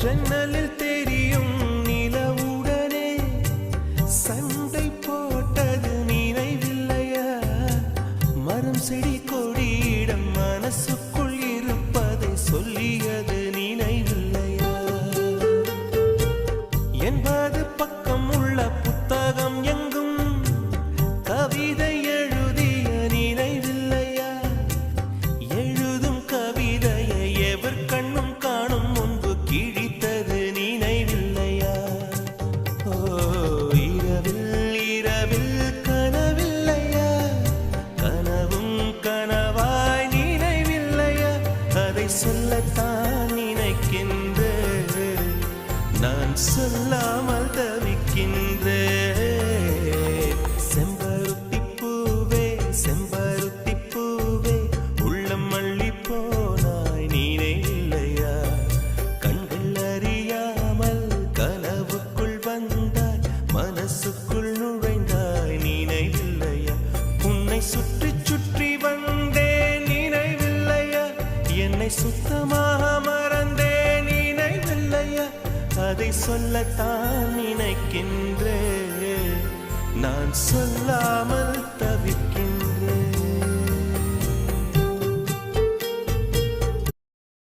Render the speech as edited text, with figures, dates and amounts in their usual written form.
ஜன்னலில் தெரியும் நிலவுடனே சண்டை போட்டது நினைவில்லையா? மரம் செடி கொடியிடம் மனசுக்குள் இருப்பதை சொல்லியது நினைவில்லையா? 80 பக்கம் உள்ள புத்தகம் எங்கும் கவிதை எழுதிய நினைவில்லையா? எழுதும் கவிதையை எவர் கண்ணும் காணும் முன்பு கிழித்தது நினைவில்லையா? ஓ இரவில் இரவில் கனவில்லையா? கனவும் கனவாய் நினைவில்லையா? அதை சொல்லத்தான் நினைக்கின்றேன், நான் சொல்லாமல் தவிக்கின்றேன். செம்பருத்தி பூவே செம்பருத்தி பூவே உள்ளம் மல்லி போனாய் நினைவில்லையா? கண்கள் அறியாமல் கனவுக்குள் வந்தாய், மனசுக்குள் நுழைந்தாய் நினைவில்லையா? உன்னை சுற்றி சுற்றி வந்தேன் நினைவில்லையா? என்னை சுத்தமாக மறந்தேன் நினைவில்லையா? அதை சொல்லத்தான் நினைக்கின்றேன், நான் சொல்லாமல் தவிப்பேன்.